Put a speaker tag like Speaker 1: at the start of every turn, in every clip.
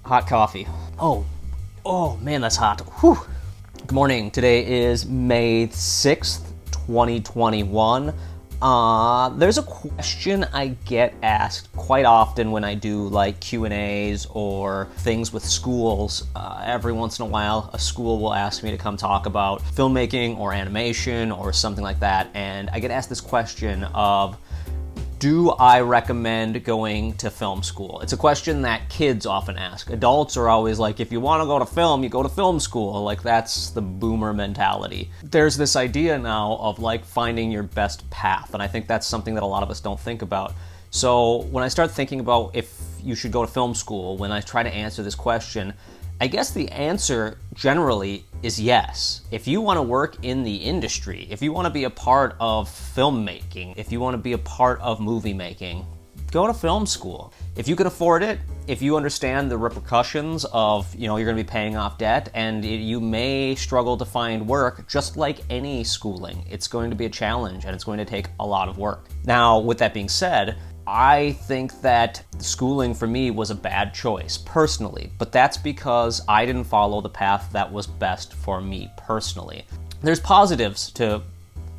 Speaker 1: Hot coffee. Oh man, that's hot. Whew. Good morning. Today is May 6th, 2021. There's a question I get asked quite often when I do like Q&As or things with schools. Every once in a while, a school will ask me to come talk about filmmaking or animation or something like that. And I get asked this question of, do I recommend going to film school? It's a question that kids often ask. Adults are always like, if you want to go to film, you go to film school. Like, that's the boomer mentality. There's this idea now of like finding your best path, and I think that's something that a lot of us don't think about. So when I start thinking about if you should go to film school, when I try to answer this question, I guess the answer generally is yes. If you want to work in the industry, if you want to be a part of filmmaking, if you want to be a part of movie making, go to film school. If you can afford it, if you understand the repercussions of, you're going to be paying off debt, and you may struggle to find work, just like any schooling, it's going to be a challenge and it's going to take a lot of work. Now, with that being said, I think that schooling for me was a bad choice, personally, but that's because I didn't follow the path that was best for me personally. There's positives to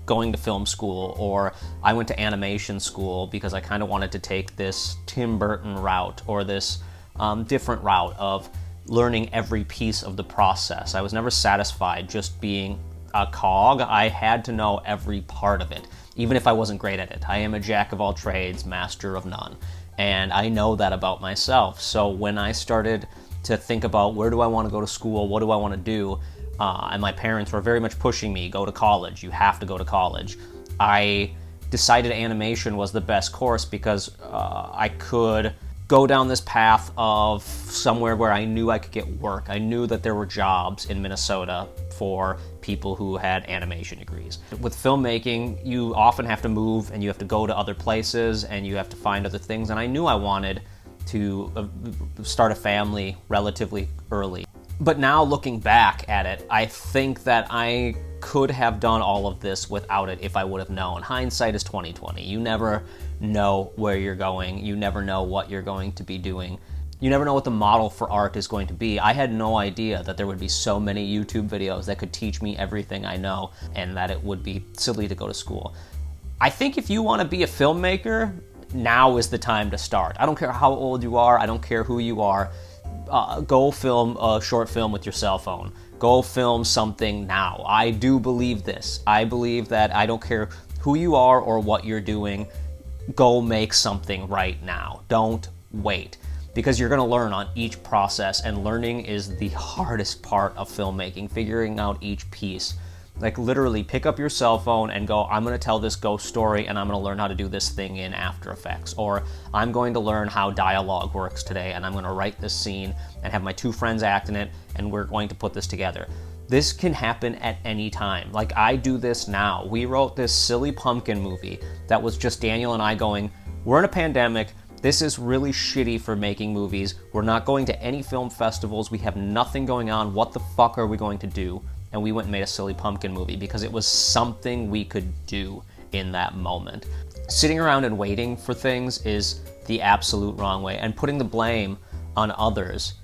Speaker 1: going to film school, or I went to animation school because I kind of wanted to take this Tim Burton route, or this different route of learning every piece of the process. I was never satisfied just being a cog. I had to know every part of it, even if I wasn't great at it. I am a jack of all trades, master of none. And I know that about myself. So when I started to think about where do I want to go to school, what do I want to do, and my parents were very much pushing me, go to college, you have to go to college, I decided animation was the best course because I could go down this path of somewhere where I knew I could get work. I knew that there were jobs in Minnesota for people who had animation degrees. With filmmaking, you often have to move and you have to go to other places and you have to find other things, and I knew I wanted to start a family relatively early. But now looking back at it, I think that I could have done all of this without it if I would have known. Hindsight is 20/20. You never know where you're going. You never know what you're going to be doing. You never know what the model for art is going to be. I had no idea that there would be so many YouTube videos that could teach me everything I know, and that it would be silly to go to school. I think if you want to be a filmmaker, now is the time to start. I don't care how old you are. I don't care who you are. Go film a short film with your cell phone. Go film something now. I do believe this. I believe that I don't care who you are or what you're doing. Go make something right now. Don't wait. Because you're going to learn on each process, and learning is the hardest part of filmmaking, figuring out each piece. Like, literally pick up your cell phone and go, I'm going to tell this ghost story and I'm going to learn how to do this thing in After Effects. Or I'm going to learn how dialogue works today and I'm going to write this scene and have my two friends act in it and we're going to put this together. This can happen at any time. Like, I do this now. We wrote this silly pumpkin movie that was just Daniel and I going, we're in a pandemic. This is really shitty for making movies. We're not going to any film festivals. We have nothing going on. What the fuck are we going to do? And we went and made a silly pumpkin movie because it was something we could do in that moment. Sitting around and waiting for things is the absolute wrong way, and putting the blame on others.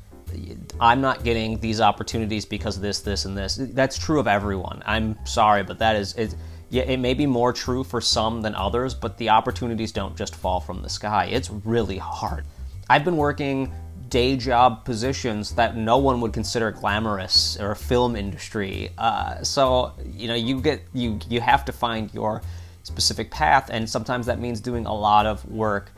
Speaker 1: I'm not getting these opportunities because of this, and this. That's true of everyone. I'm sorry, but that is... Yeah, it may be more true for some than others, but the opportunities don't just fall from the sky. It's really hard. I've been working day job positions that no one would consider glamorous or film industry. So you have to find your specific path, and sometimes that means doing a lot of work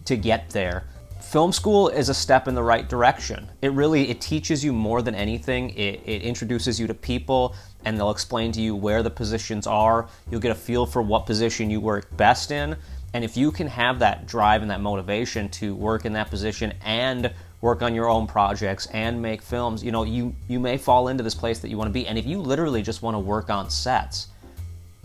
Speaker 1: to get there. Film school is a step in the right direction. It teaches you more than anything. It introduces you to people, and they'll explain to you where the positions are. You'll get a feel for what position you work best in. And if you can have that drive and that motivation to work in that position and work on your own projects and make films, you may fall into this place that you want to be. And if you literally just want to work on sets,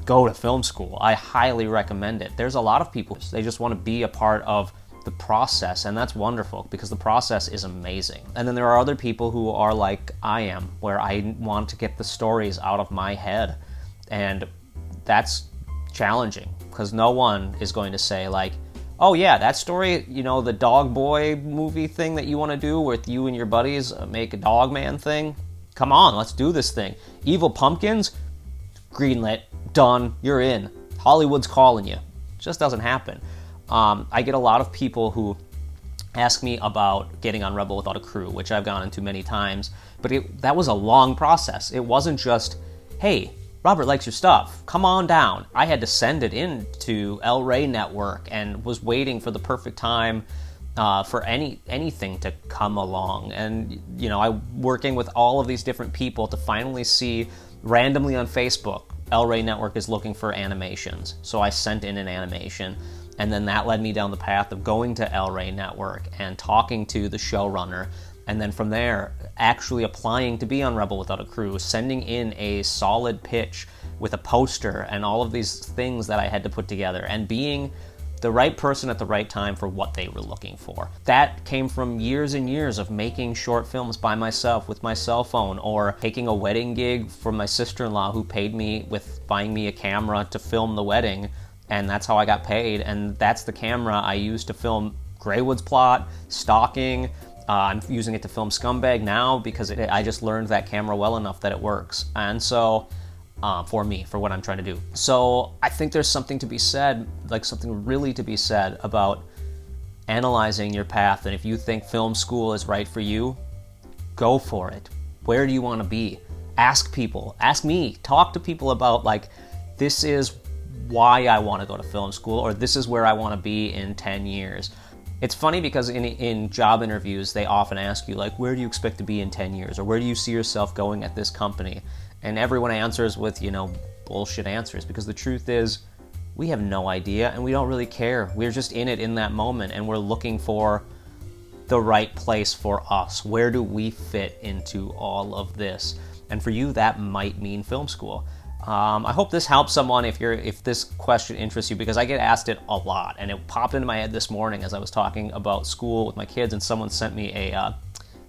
Speaker 1: go to film school. I highly recommend it. There's a lot of people, they just want to be a part of the process, and that's wonderful because the process is amazing. And then there are other people who are like I am, where I want to get the stories out of my head, and that's challenging because no one is going to say like, Oh yeah, that story, you know, the Dog Boy movie thing that you want to do with you and your buddies, make a Dog Man thing. Come on, let's do this thing. Evil Pumpkins, greenlit, done, you're in. Hollywood's calling you. It just doesn't happen. I get a lot of people who ask me about getting on Rebel Without a Crew, which I've gone into many times, but that was a long process. It wasn't just, hey, Robert likes your stuff, come on down. I had to send it in to El Rey Network and was waiting for the perfect time for anything to come along. And, you know, I'm working with all of these different people to finally see randomly on Facebook, El Rey Network is looking for animations. So I sent in an animation. And then that led me down the path of going to El Rey Network and talking to the showrunner. And then from there, actually applying to be on Rebel Without a Crew, sending in a solid pitch with a poster and all of these things that I had to put together, and being the right person at the right time for what they were looking for. That came from years and years of making short films by myself with my cell phone, or taking a wedding gig from my sister-in-law who paid me with buying me a camera to film the wedding. And that's how I got paid, and that's the camera I used to film Greywood's Plot, Stalking. I'm using it to film Scumbag now because I just learned that camera well enough that it works. And so, for me, for what I'm trying to do. So I think there's something to be said, like something really to be said about analyzing your path. And if you think film school is right for you, go for it. Where do you want to be? Ask people, ask me, talk to people about, like, this is why I want to go to film school, or this is where I want to be in 10 years. It's funny because in job interviews, they often ask you, like, where do you expect to be in 10 years? Or where do you see yourself going at this company? And everyone answers with, you know, bullshit answers, because the truth is, we have no idea and we don't really care. We're just in it in that moment, and we're looking for the right place for us. Where do we fit into all of this? And for you, that might mean film school. I hope this helps someone if this question interests you, because I get asked it a lot, and it popped into my head this morning as I was talking about school with my kids, and someone sent me a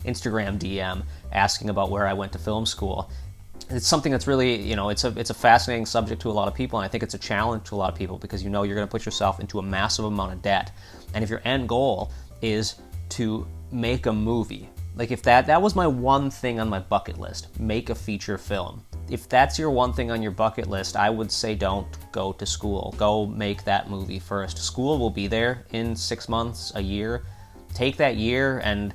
Speaker 1: Instagram DM asking about where I went to film school. It's something that's really, you know, it's a fascinating subject to a lot of people, and I think it's a challenge to a lot of people, because you know you're going to put yourself into a massive amount of debt, and if your end goal is to make a movie, like if that was my one thing on my bucket list, make a feature film. If that's your one thing on your bucket list, I would say don't go to school. Go make that movie first. School will be there in 6 months, a year. Take that year and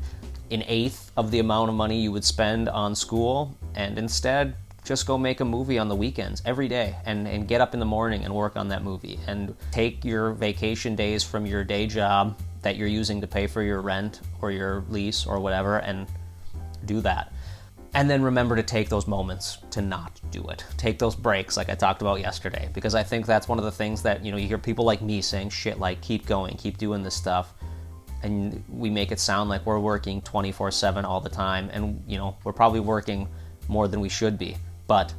Speaker 1: an eighth of the amount of money you would spend on school, and instead just go make a movie on the weekends every day, and get up in the morning and work on that movie, and take your vacation days from your day job that you're using to pay for your rent or your lease or whatever, and do that. And then remember to take those moments to not do it. Take those breaks like I talked about yesterday, because I think that's one of the things that, you know, you hear people like me saying shit like, keep going, keep doing this stuff, and we make it sound like we're working 24/7 all the time, and, you know, we're probably working more than we should be, but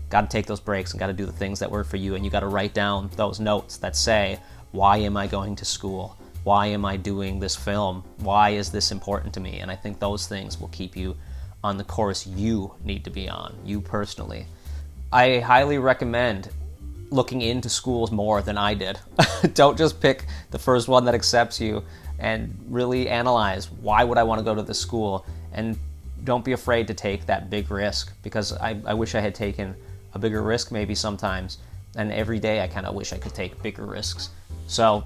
Speaker 1: got to take those breaks and got to do the things that work for you, and you got to write down those notes that say, why am I going to school? Why am I doing this film? Why is this important to me? And I think those things will keep you on the course you need to be on, you personally. I highly recommend looking into schools more than I did. Don't just pick the first one that accepts you, and really analyze, why would I want to go to this school? And don't be afraid to take that big risk, because I wish I had taken a bigger risk maybe sometimes, and every day I kind of wish I could take bigger risks. So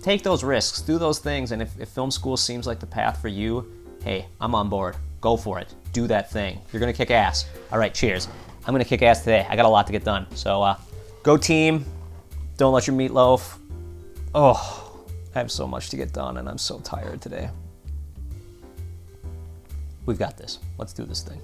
Speaker 1: take those risks, do those things, and if film school seems like the path for you, hey, I'm on board. Go for it. Do that thing. You're going to kick ass. All right, cheers. I'm going to kick ass today. I got a lot to get done. So go team. Don't let your meatloaf. Oh, I have so much to get done, and I'm so tired today. We've got this. Let's do this thing.